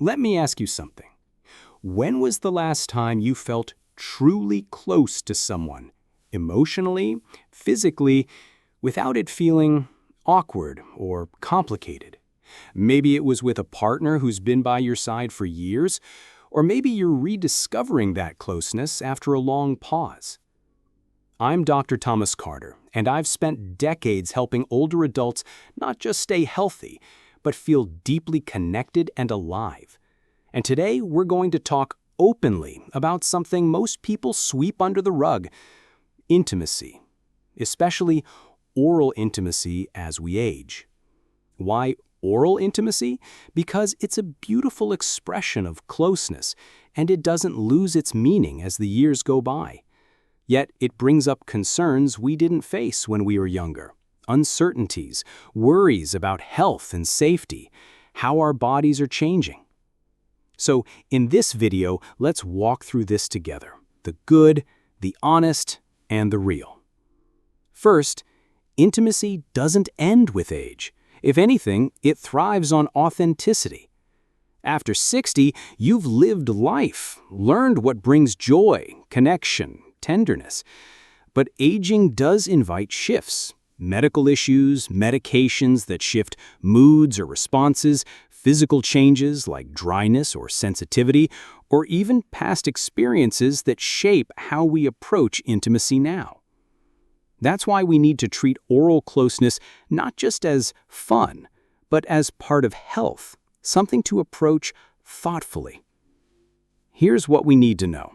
Let me ask you something. When was the last time you felt truly close to someone, emotionally, physically, without it feeling awkward or complicated? Maybe it was with a partner who's been by your side for years, or maybe you're rediscovering that closeness after a long pause. I'm Dr. Thomas Carter, and I've spent decades helping older adults not just stay healthy, but feel deeply connected and alive. And today we're going to talk openly about something most people sweep under the rug: intimacy, especially oral intimacy as we age. Why oral intimacy? Because it's a beautiful expression of closeness, and it doesn't lose its meaning as the years go by. Yet it brings up concerns we didn't face when we were younger: uncertainties, worries about health and safety, how our bodies are changing. So in this video, let's walk through this together: the good, the honest, and the real. First, intimacy doesn't end with age. If anything, it thrives on authenticity. After 60, you've lived life, learned what brings joy, connection, tenderness. But aging does invite shifts: medical issues, medications that shift moods or responses, physical changes like dryness or sensitivity, or even past experiences that shape how we approach intimacy now. That's why we need to treat oral closeness not just as fun, but as part of health, something to approach thoughtfully. Here's what we need to know.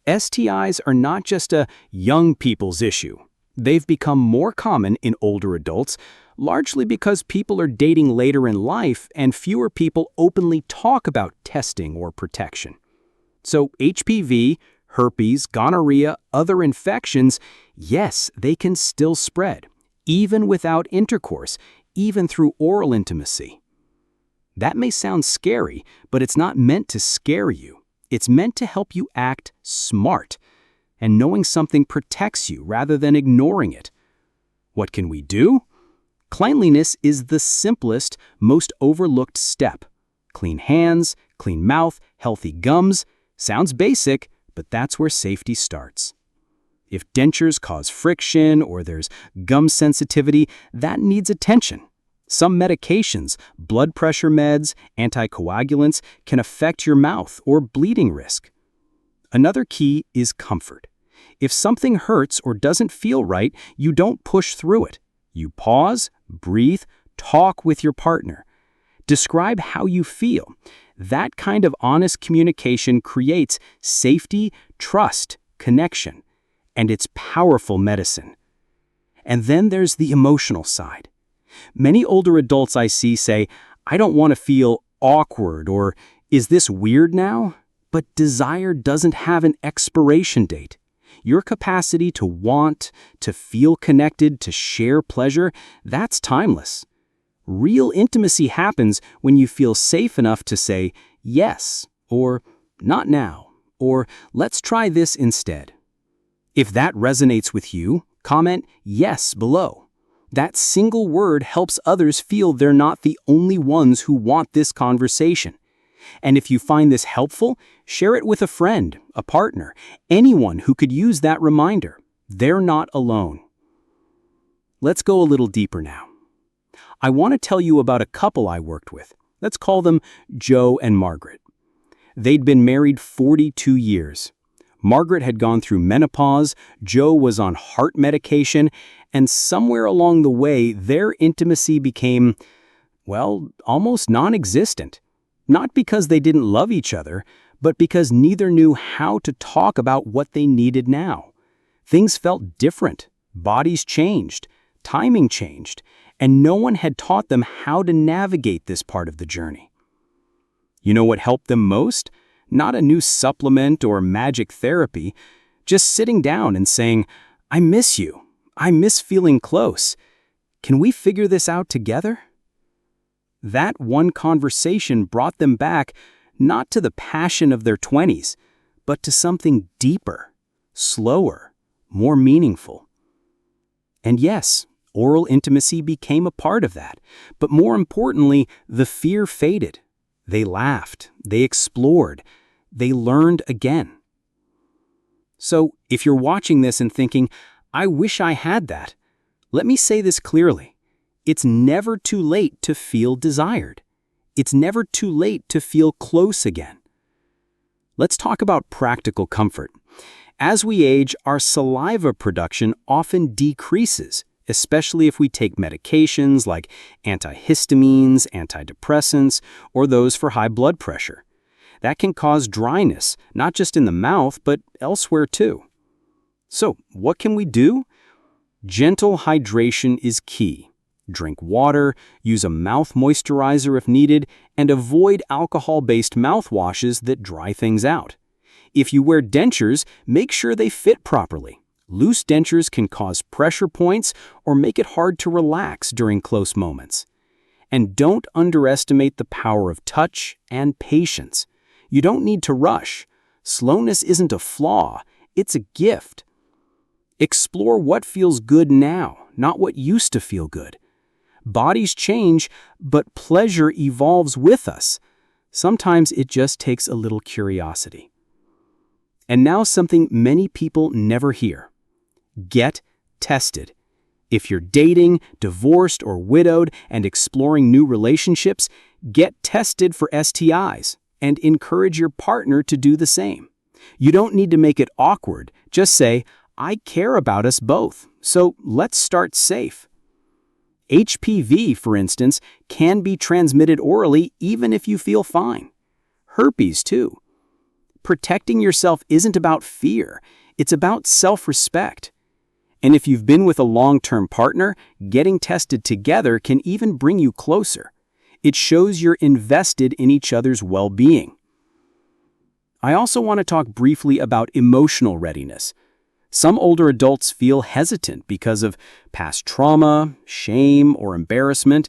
STIs are not just a young people's issue. They've become more common in older adults, largely because people are dating later in life and fewer people openly talk about testing or protection. So HPV, herpes, gonorrhea, other infections, yes, they can still spread, even without intercourse, even through oral intimacy. That may sound scary, but it's not meant to scare you. It's meant to help you act smart, and knowing something protects you rather than ignoring it. What can we do? Cleanliness is the simplest, most overlooked step. Clean hands, clean mouth, healthy gums. Sounds basic, but that's where safety starts. If dentures cause friction or there's gum sensitivity, that needs attention. Some medications, blood pressure meds, anticoagulants, can affect your mouth or bleeding risk. Another key is comfort. If something hurts or doesn't feel right, you don't push through it. You pause, breathe, talk with your partner. Describe how you feel. That kind of honest communication creates safety, trust, connection, and it's powerful medicine. And then there's the emotional side. Many older adults I see say, "I don't want to feel awkward," or "Is this weird now?" But desire doesn't have an expiration date. Your capacity to want, to feel connected, to share pleasure, that's timeless. Real intimacy happens when you feel safe enough to say yes, or not now, or let's try this instead. If that resonates with you, comment yes below. That single word helps others feel they're not the only ones who want this conversation. And if you find this helpful, share it with a friend, a partner, anyone who could use that reminder. They're not alone. Let's go a little deeper now. I want to tell you about a couple I worked with. Let's call them Joe and Margaret. They'd been married 42 years. Margaret had gone through menopause, Joe was on heart medication, and somewhere along the way, their intimacy became, well, almost non-existent. Not because they didn't love each other, but because neither knew how to talk about what they needed now. Things felt different, bodies changed, timing changed, and no one had taught them how to navigate this part of the journey. You know what helped them most? Not a new supplement or magic therapy, just sitting down and saying, "I miss you. I miss feeling close. Can we figure this out together?" That one conversation brought them back not to the passion of their 20s, but to something deeper, slower, more meaningful. And yes, oral intimacy became a part of that, but more importantly, the fear faded. They laughed, they explored, they learned again. So, if you're watching this and thinking, I wish I had that, let me say this clearly. It's never too late to feel desired. It's never too late to feel close again. Let's talk about practical comfort. As we age, our saliva production often decreases, especially if we take medications like antihistamines, antidepressants, or those for high blood pressure. That can cause dryness, not just in the mouth, but elsewhere too. So, what can we do? Gentle hydration is key. Drink water, use a mouth moisturizer if needed, and avoid alcohol-based mouthwashes that dry things out. If you wear dentures, make sure they fit properly. Loose dentures can cause pressure points or make it hard to relax during close moments. And don't underestimate the power of touch and patience. You don't need to rush. Slowness isn't a flaw, it's a gift. Explore what feels good now, not what used to feel good. Bodies change, but pleasure evolves with us. Sometimes it just takes a little curiosity. And now something many people never hear. Get tested. If you're dating, divorced, or widowed and exploring new relationships, get tested for STIs and encourage your partner to do the same. You don't need to make it awkward. Just say, I care about us both, so let's start safe. HPV, for instance, can be transmitted orally even if you feel fine. Herpes, too. Protecting yourself isn't about fear, it's about self-respect. And if you've been with a long-term partner, getting tested together can even bring you closer. It shows you're invested in each other's well-being. I also want to talk briefly about emotional readiness. Some older adults feel hesitant because of past trauma, shame, or embarrassment.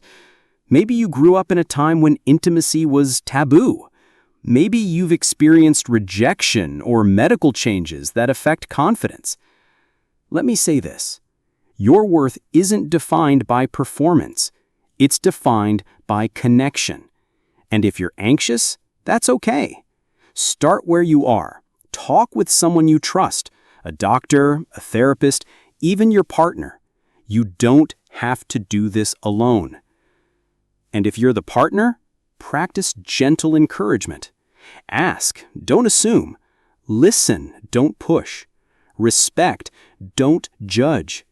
Maybe you grew up in a time when intimacy was taboo. Maybe you've experienced rejection or medical changes that affect confidence. Let me say this. Your worth isn't defined by performance. It's defined by connection. And if you're anxious, that's okay. Start where you are. Talk with someone you trust, a doctor, a therapist, even your partner. You don't have to do this alone. And if you're the partner, practice gentle encouragement. Ask, don't assume. Listen, don't push. Respect, don't judge.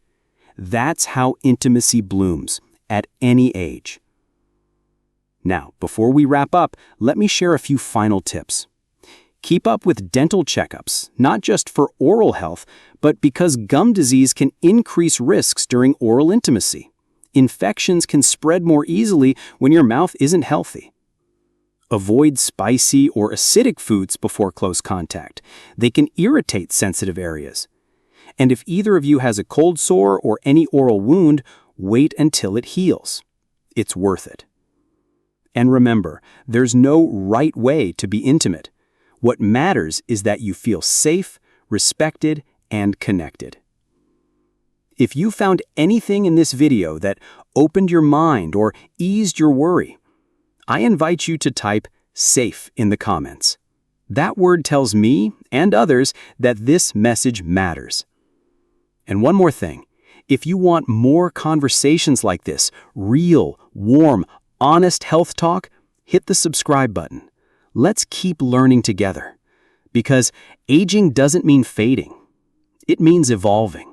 That's how intimacy blooms, at any age. Now, before we wrap up, let me share a few final tips. Keep up with dental checkups, not just for oral health, but because gum disease can increase risks during oral intimacy. Infections can spread more easily when your mouth isn't healthy. Avoid spicy or acidic foods before close contact. They can irritate sensitive areas. And if either of you has a cold sore or any oral wound, wait until it heals. It's worth it. And remember, there's no right way to be intimate. What matters is that you feel safe, respected, and connected. If you found anything in this video that opened your mind or eased your worry, I invite you to type SAFE in the comments. That word tells me and others that this message matters. And one more thing, if you want more conversations like this, real, warm, honest health talk, hit the subscribe button. Let's keep learning together. Because aging doesn't mean fading. It means evolving.